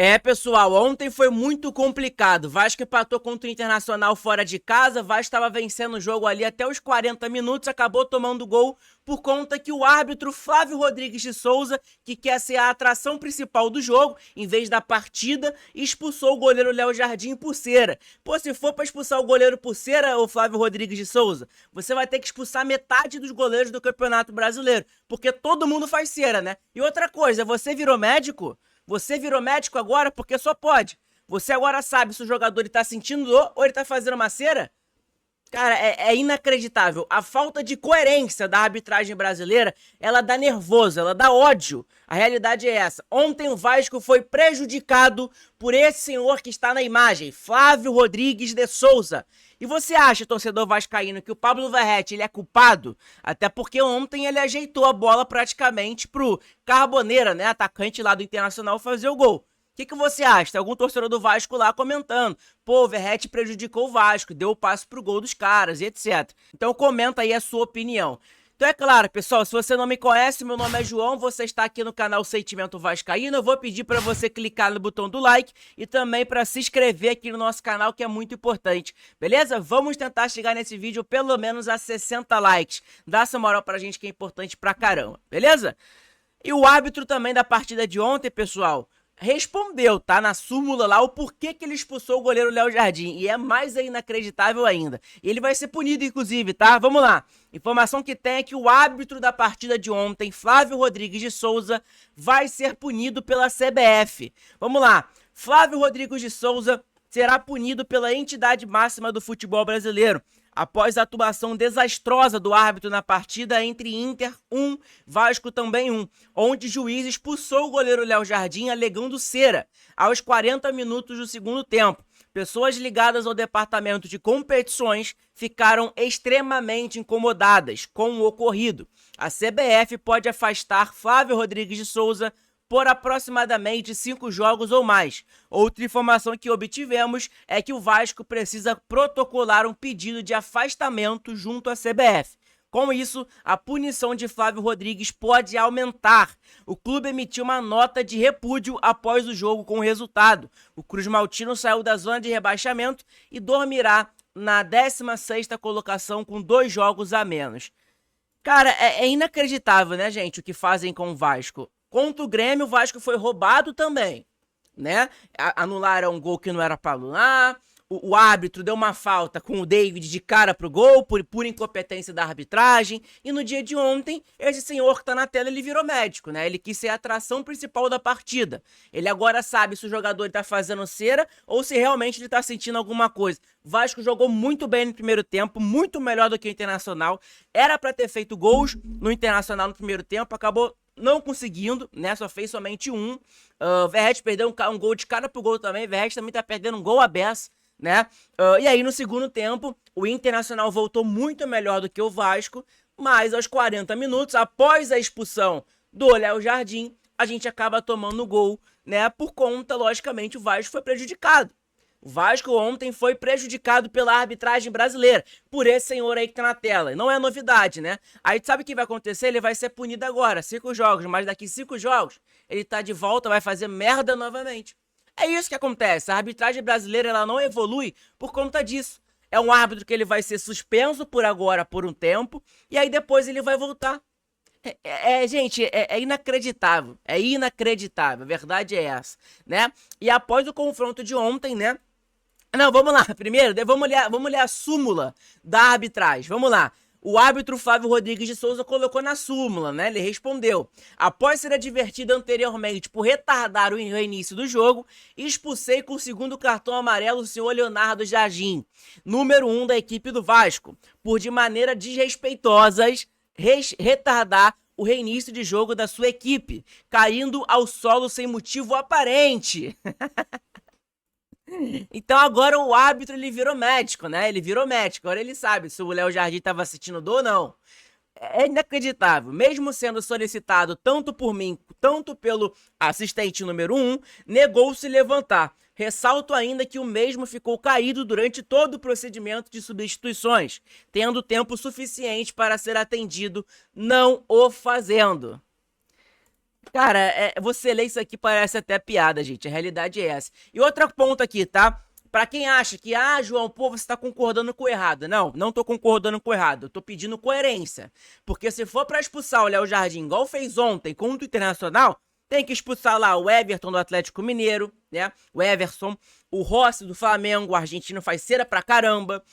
É, pessoal, ontem foi muito complicado. Vasco empatou contra o Internacional fora de casa. Vasco estava vencendo o jogo ali até os 40 minutos, acabou tomando gol por conta que o árbitro Flávio Rodrigues de Souza, que quer ser a atração principal do jogo, em vez da partida, expulsou o goleiro Léo Jardim por cera. Pô, se for para expulsar o goleiro por cera, o Flávio Rodrigues de Souza, você vai ter que expulsar metade dos goleiros do Campeonato Brasileiro, porque todo mundo faz cera, né? E outra coisa, você virou médico? Você virou médico agora porque só pode. Você agora sabe se o jogador está sentindo dor ou ele está fazendo uma cera? Cara, é inacreditável. A falta de coerência da arbitragem brasileira, ela dá nervoso, ela dá ódio. A realidade é essa. Ontem o Vasco foi prejudicado por esse senhor que está na imagem, Flávio Rodrigues de Souza. E você acha, torcedor vascaíno, que o Pablo Verratti ele é culpado? Até porque ontem ele ajeitou a bola praticamente pro Carboneira, né, atacante lá do Internacional, fazer o gol. O que você acha? Tem algum torcedor do Vasco lá comentando. Pô, o Verratti prejudicou o Vasco, deu o passe pro gol dos caras e etc. Então comenta aí a sua opinião. Então é claro, pessoal, se você não me conhece, meu nome é João, você está aqui no canal Sentimento Vascaíno. Eu vou pedir para você clicar no botão do like e também para se inscrever aqui no nosso canal, que é muito importante. Beleza? Vamos tentar chegar nesse vídeo pelo menos a 60 likes. Dá essa moral pra gente que é importante pra caramba, beleza? E o árbitro também da partida de ontem, pessoal, respondeu, tá, na súmula lá, o porquê que ele expulsou o goleiro Léo Jardim. E é mais inacreditável ainda. E ele vai ser punido, inclusive, tá? Vamos lá. Informação que tem é que o árbitro da partida de ontem, Flávio Rodrigues de Souza, vai ser punido pela CBF. Vamos lá. Flávio Rodrigues de Souza será punido pela entidade máxima do futebol brasileiro, após a atuação desastrosa do árbitro na partida entre Inter 1, Vasco também 1, onde o juiz expulsou o goleiro Léo Jardim alegando cera aos 40 minutos do segundo tempo. Pessoas ligadas ao departamento de competições ficaram extremamente incomodadas com o ocorrido. A CBF pode afastar Flávio Rodrigues de Souza por aproximadamente 5 jogos ou mais. Outra informação que obtivemos é que o Vasco precisa protocolar um pedido de afastamento junto à CBF. Com isso, a punição de Flávio Rodrigues pode aumentar. O clube emitiu uma nota de repúdio após o jogo com o resultado. O Cruz Maltino saiu da zona de rebaixamento e dormirá na 16ª colocação com 2 jogos a menos. Cara, é inacreditável, né, gente, o que fazem com o Vasco. Contra o Grêmio, o Vasco foi roubado também, né? Anularam um gol que não era para anular. O árbitro deu uma falta com o David de cara pro gol, por incompetência da arbitragem. E no dia de ontem, esse senhor que tá na tela, ele virou médico, né? Ele quis ser a atração principal da partida. Ele agora sabe se o jogador tá fazendo cera ou se realmente ele tá sentindo alguma coisa. O Vasco jogou muito bem no primeiro tempo, muito melhor do que o Internacional. Era para ter feito gols no Internacional no primeiro tempo, acabou não conseguindo, né? Só fez somente um. Verratti perdeu um gol de cara pro gol também. Verratti também tá perdendo um gol à beça, né? E aí no segundo tempo, o Internacional voltou muito melhor do que o Vasco, mas aos 40 minutos, após a expulsão do Léo Jardim, a gente acaba tomando o gol, né? Por conta, logicamente, o Vasco foi prejudicado. O Vasco ontem foi prejudicado pela arbitragem brasileira, por esse senhor aí que tá na tela. Não é novidade, né? Aí sabe o que vai acontecer? Ele vai ser punido agora, 5 jogos, mas daqui 5 jogos ele tá de volta, vai fazer merda novamente. É isso que acontece, a arbitragem brasileira ela não evolui por conta disso. É um árbitro que ele vai ser suspenso por agora, por um tempo, e aí depois ele vai voltar. Gente, é inacreditável, a verdade é essa, né? E após o confronto de ontem, né? Não, vamos lá, primeiro, vamos ler a súmula da arbitragem, vamos lá. O árbitro Flávio Rodrigues de Souza colocou na súmula, né? Ele respondeu: após ser advertido anteriormente por retardar o início do jogo, expulsei com o segundo cartão amarelo o senhor Leonardo Jardim, número 1 da equipe do Vasco, por de maneira desrespeitosa retardar o reinício de jogo da sua equipe, caindo ao solo sem motivo aparente. Então agora o árbitro ele virou médico, né? Ele virou médico, agora ele sabe se o Léo Jardim estava assistindo dor ou não. É inacreditável, mesmo sendo solicitado tanto por mim, tanto pelo assistente número 1, negou se levantar. Ressalto ainda que o mesmo ficou caído durante todo o procedimento de substituições, tendo tempo suficiente para ser atendido, não o fazendo. Cara, você lê isso aqui parece até piada, gente. A realidade é essa. E outra ponto aqui, tá? Pra quem acha que, João, pô, você tá concordando com o errado. Não, não tô concordando com o errado. Eu tô pedindo coerência. Porque se for pra expulsar o Léo Jardim, igual fez ontem contra o Internacional, tem que expulsar lá o Everton do Atlético Mineiro, né? O Everson, o Rossi do Flamengo, o argentino faz cera pra caramba.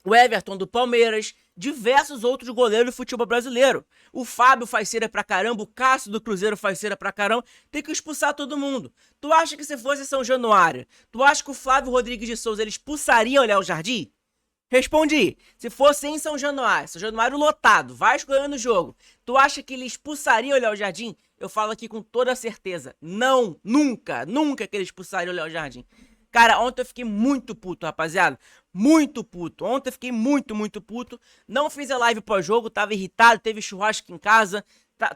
O Everton do Palmeiras, diversos outros goleiros do futebol brasileiro. O Fábio faz cera pra caramba, o Cássio do Cruzeiro faz cera pra caramba. Tem que expulsar todo mundo. Tu acha que se fosse São Januário, tu acha que o Flávio Rodrigues de Souza ele expulsaria o Léo Jardim? Respondi. Se fosse em São Januário lotado, Vasco ganhando o jogo, tu acha que ele expulsaria o Léo Jardim? Eu falo aqui com toda certeza. Não, nunca, nunca que ele expulsaria o Léo Jardim. Cara, ontem eu fiquei muito puto, rapaziada. Muito puto. Ontem eu fiquei muito, muito puto. Não fiz a live pós-jogo, tava irritado, teve churrasco em casa,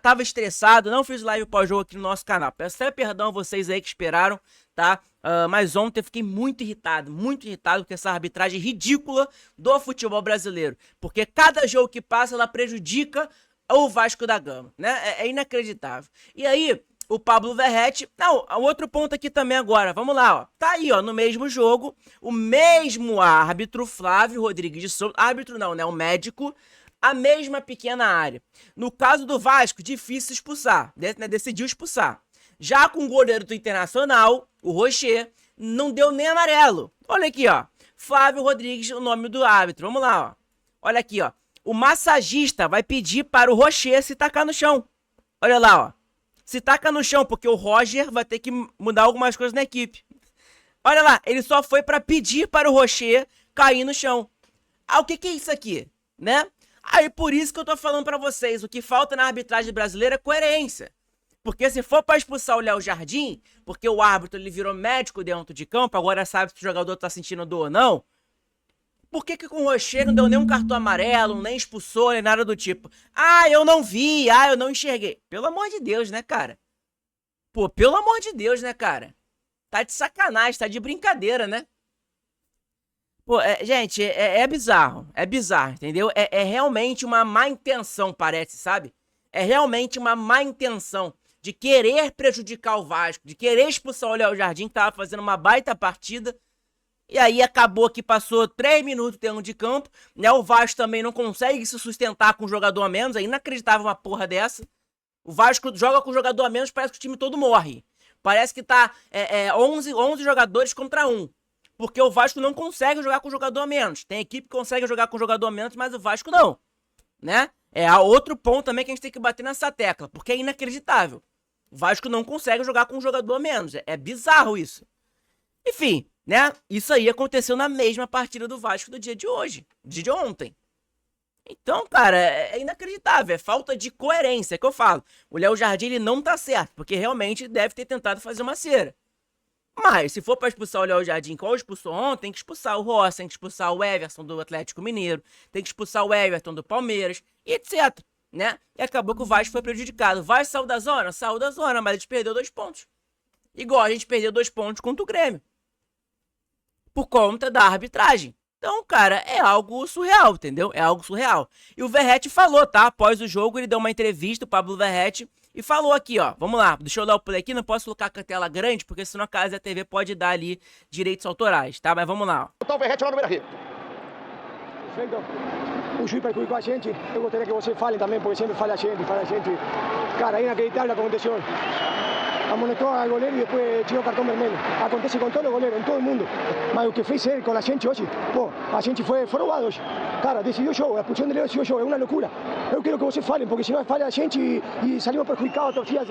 tava estressado, não fiz live pós-jogo aqui no nosso canal. Peço até perdão a vocês aí que esperaram, tá? Mas ontem eu fiquei muito irritado com essa arbitragem ridícula do futebol brasileiro. Porque cada jogo que passa, ela prejudica o Vasco da Gama, né? É inacreditável. E aí, o Pablo Verratti. Não, outro ponto aqui também agora. Vamos lá, ó. Tá aí, ó, no mesmo jogo, o mesmo árbitro, Flávio Rodrigues de Souza. Árbitro não, né? O médico. A mesma pequena área. No caso do Vasco, difícil expulsar. Né? Decidiu expulsar. Já com o goleiro do Internacional, o Rocher, não deu nem amarelo. Olha aqui, ó. Flávio Rodrigues, o nome do árbitro. Vamos lá, ó. Olha aqui, ó. O massagista vai pedir para o Rocher se tacar no chão. Olha lá, ó. Se taca no chão, porque o Roger vai ter que mudar algumas coisas na equipe. Olha lá, ele só foi para pedir para o Rocher cair no chão. O que é isso aqui, né? Aí por isso que eu tô falando para vocês, o que falta na arbitragem brasileira é coerência. Porque se for para expulsar o Léo Jardim, porque o árbitro ele virou médico dentro de campo, agora sabe se o jogador tá sentindo dor ou não, por que com o Rocher não deu nenhum cartão amarelo, nem expulsou, nem nada do tipo? Eu não vi, eu não enxerguei. Pelo amor de Deus, né, cara? Pô, pelo amor de Deus, né, cara? Tá de sacanagem, tá de brincadeira, né? Pô, gente, é bizarro, entendeu? É realmente uma má intenção, parece, sabe? É realmente uma má intenção de querer prejudicar o Vasco, de querer expulsar o Léo Jardim, que tava fazendo uma baita partida. E aí acabou que passou 3 minutos dentro de campo, né? O Vasco também não consegue se sustentar com um jogador a menos, é inacreditável uma porra dessa. O Vasco joga com um jogador a menos, parece que o time todo morre. Parece que tá 11 jogadores contra 1. Porque o Vasco não consegue jogar com jogador a menos. Tem equipe que consegue jogar com jogador a menos, mas o Vasco não, né? Outro ponto também que a gente tem que bater nessa tecla, porque é inacreditável. O Vasco não consegue jogar com um jogador a menos. É bizarro isso. Enfim, né? Isso aí aconteceu na mesma partida do Vasco do dia de hoje, dia de ontem. Então, cara, é inacreditável, é falta de coerência, é que eu falo. O Léo Jardim, ele não tá certo, porque realmente deve ter tentado fazer uma cera. Mas, se for pra expulsar o Léo Jardim, qual expulsou ontem, tem que expulsar o Rossi, tem que expulsar o Everson do Atlético Mineiro, tem que expulsar o Everton do Palmeiras, e etc, né? E acabou que o Vasco foi prejudicado. O Vasco saiu da zona? Saiu da zona, mas a gente perdeu 2 pontos. Igual a gente perdeu 2 pontos contra o Grêmio. Por conta da arbitragem. Então, cara, é algo surreal, entendeu? É algo surreal. E o Verratti falou, tá? Após o jogo, ele deu uma entrevista, o Pablo Verratti, e falou aqui, ó. Vamos lá, deixa eu dar o play aqui, não posso colocar com a tela grande, porque senão a Casa da TV pode dar ali direitos autorais, tá? Mas vamos lá, ó. O Verratti lá no Beira-Rio. Perfeito. O juiz perjudicou a gente. Eu gostaria que você fale também, porque sempre fala a gente. Cara, é inacreditável a condição. Amonestou al goleiro e depois tirou o cartão vermelho. Acontece com todo goleiro, em todo mundo. Mas o que fez ele com a gente hoje, pô, a gente foi roubado hoje. Cara, decidiu o jogo, a expulsão dele decidiu o jogo, é uma loucura. Eu quero que você fale, porque senão falha a gente e salimos perjudicados a torcida.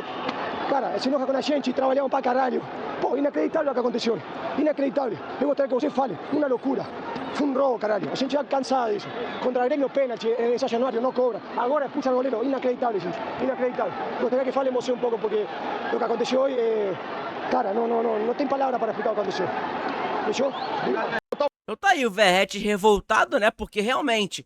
Cara, se enoja com a gente e trabalhamos pra caralho. Pô, inacreditável o que aconteceu. Inacreditável. Eu gostaria que você fale, uma loucura. Foi um roubo, caralho. A gente já cansado disso. Contra o Grêmio, pênalti, em São Januário, não cobra. Agora expulsa o goleiro. Inacreditável, gente. Inacreditável. Gostaria que fale você um pouco, porque o que aconteceu hoje, cara, não tem palavra para explicar o que aconteceu. Fechou? Então tá aí o Verratti revoltado, né? Porque realmente,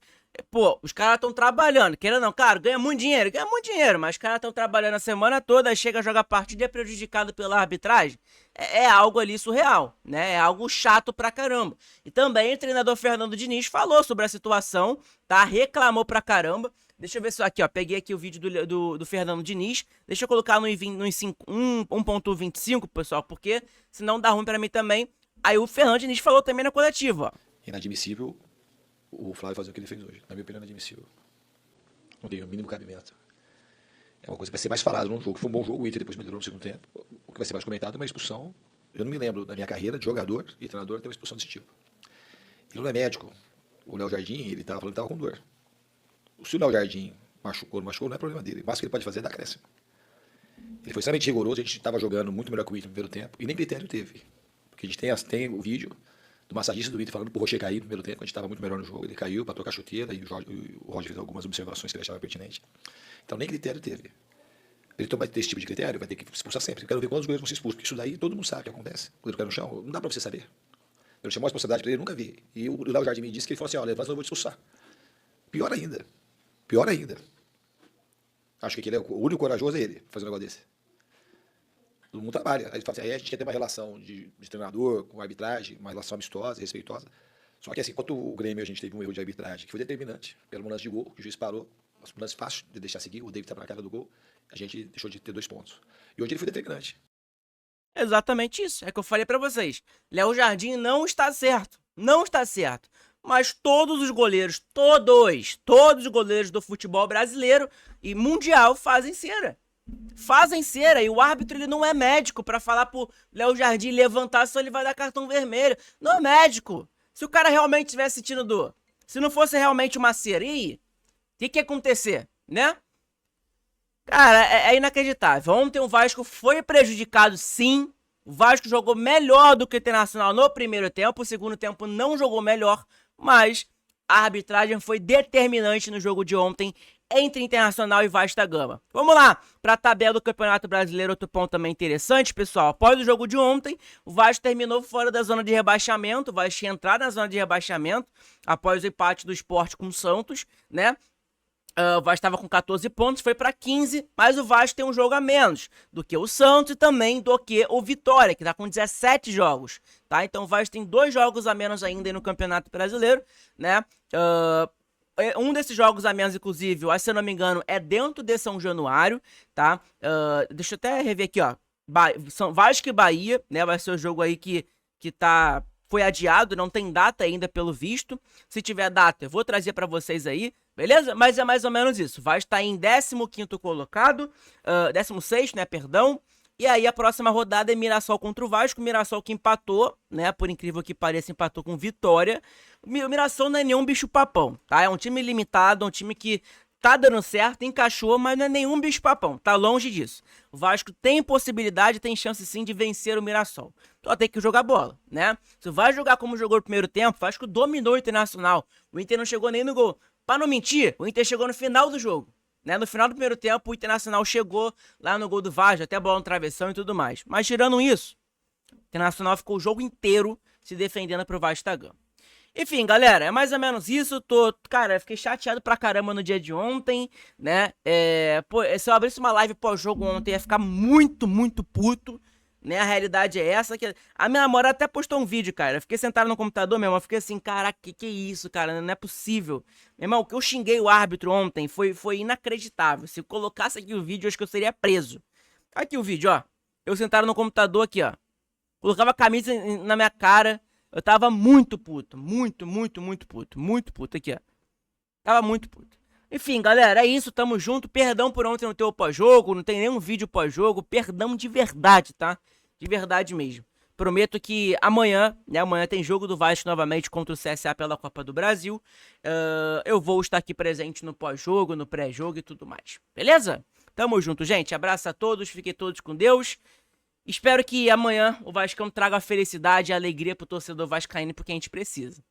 pô, os caras estão trabalhando, querendo ou não, cara, ganha muito dinheiro, mas os caras estão trabalhando a semana toda, aí chega a jogar partida e é prejudicado pela arbitragem. É algo ali surreal, né? É algo chato pra caramba. E também o treinador Fernando Diniz falou sobre a situação, tá? Reclamou pra caramba. Deixa eu ver só aqui, ó. Peguei aqui o vídeo do Fernando Diniz. Deixa eu colocar no 1.25, pessoal, porque senão dá ruim pra mim também. Aí o Fernando Diniz falou também na coletiva, ó. Inadmissível o Flávio fazer o que ele fez hoje. Na minha opinião, inadmissível. Não tem o mínimo cabimento. É uma coisa que vai ser mais falada num jogo. Foi um bom jogo, o Inter depois melhorou no segundo tempo. O que vai ser mais comentado é uma expulsão. Eu não me lembro da minha carreira de jogador e treinador ter uma expulsão desse tipo. Ele não é médico. O Léo Jardim, ele estava falando que estava com dor. Se o Léo Jardim machucou, não é problema dele. O máximo que ele pode fazer é dar acréscimo. Ele foi extremamente rigoroso, a gente estava jogando muito melhor que o Inter no primeiro tempo, e nem critério teve. Porque a gente tem o vídeo do massagista do Inter falando pro Rocher cair no primeiro tempo, a gente estava muito melhor no jogo, ele caiu para trocar a chuteira, e o Roger fez algumas observações que ele achava pertinente. Então nem critério teve. Ele vai ter esse tipo de critério, vai ter que expulsar sempre. Eu quero ver quantos goleiros vão ser expulsos, porque isso daí todo mundo sabe o que acontece. O goleiro cai no chão, não dá para você saber. Eu chamou a responsabilidade para ele, eu nunca vi. E o Léo Jardim me disse que ele falou assim, olha, mas eu não vou te expulsar. Pior ainda. Acho que ele é o único corajoso é ele, fazer um negócio desse. Todo mundo trabalha. Aí a gente quer ter uma relação de treinador com arbitragem, uma relação amistosa, respeitosa. Só que assim, enquanto o Grêmio a gente teve um erro de arbitragem que foi determinante, pelo lance de gol, que o juiz parou, um lance fácil de deixar seguir, o David estava na cara do gol, a gente deixou de ter 2 pontos. E hoje ele foi determinante. Exatamente isso. É que eu falei pra vocês. Léo Jardim não está certo. Não está certo. Mas todos os goleiros, todos os goleiros do futebol brasileiro e mundial fazem cera. Fazem cera. E o árbitro ele não é médico pra falar pro Léo Jardim levantar, só ele vai dar cartão vermelho. Não é médico. Se o cara realmente tivesse sentindo dor, se não fosse realmente uma cera, e o que ia acontecer, né? Cara, é inacreditável. Ontem o Vasco foi prejudicado, sim. O Vasco jogou melhor do que o Internacional no primeiro tempo. O segundo tempo não jogou melhor, mas a arbitragem foi determinante no jogo de ontem entre Internacional e Vasco da Gama. Vamos lá, para a tabela do Campeonato Brasileiro, outro ponto também interessante, pessoal. Após o jogo de ontem, o Vasco terminou fora da zona de rebaixamento. O Vasco tinha entrado na zona de rebaixamento após o empate do Sport com o Santos, né? O Vasco estava com 14 pontos, foi para 15, mas o Vasco tem um jogo a menos do que o Santos e também do que o Vitória, que está com 17 jogos, tá? Então o Vasco tem 2 jogos a menos ainda no Campeonato Brasileiro, né? Um desses jogos a menos, inclusive, se eu não me engano, é dentro de São Januário, tá? Deixa eu até rever aqui, ó. Vasco e Bahia, né? Vai ser o jogo aí que foi adiado, não tem data ainda pelo visto. Se tiver data, eu vou trazer para vocês aí, beleza? Mas é mais ou menos isso. Vai estar em 15º colocado, 16º, né, perdão. E aí a próxima rodada é Mirassol contra o Vasco. Mirassol que empatou, né, por incrível que pareça, empatou com Vitória. O Mirassol não é nenhum bicho papão, tá? É um time limitado, um time que tá dando certo, encaixou, mas não é nenhum bicho papão, tá longe disso. O Vasco tem possibilidade, tem chance sim de vencer o Mirassol. Só tem que jogar bola, né? Se vai jogar como jogou no primeiro tempo, o Vasco dominou o Internacional. O Inter não chegou nem no gol. Pra não mentir, o Inter chegou no final do jogo, né? No final do primeiro tempo, o Internacional chegou lá no gol do Vasco, até bola no travessão e tudo mais. Mas tirando isso, o Internacional ficou o jogo inteiro se defendendo pro Vasco da Gama. Enfim, galera, é mais ou menos isso. Cara, fiquei chateado pra caramba no dia de ontem, né? Se eu abrisse uma live pós-jogo ontem, ia ficar muito, muito puto, né? A realidade é essa. Que a minha namorada até postou um vídeo, cara. Eu fiquei sentado no computador, meu irmão. Eu fiquei assim, caraca, que é isso, cara? Não é possível. Meu irmão, eu xinguei o árbitro ontem foi inacreditável. Se eu colocasse aqui o vídeo, eu acho que eu seria preso. Aqui o vídeo, ó. Eu sentado no computador aqui, ó. Colocava a camisa na minha cara. Eu tava muito puto, muito puto, aqui, ó. Tava muito puto. Enfim, galera, é isso, tamo junto. Perdão por ontem não ter o pós-jogo, não tem nenhum vídeo pós-jogo. Perdão de verdade, tá? De verdade mesmo. Prometo que amanhã, né, amanhã tem jogo do Vasco novamente contra o CSA pela Copa do Brasil. Eu vou estar aqui presente no pós-jogo, no pré-jogo e tudo mais. Beleza? Tamo junto, gente. Abraço a todos, fiquem todos com Deus. Espero que amanhã o Vascão traga a felicidade e a alegria pro torcedor vascaíno, porque a gente precisa.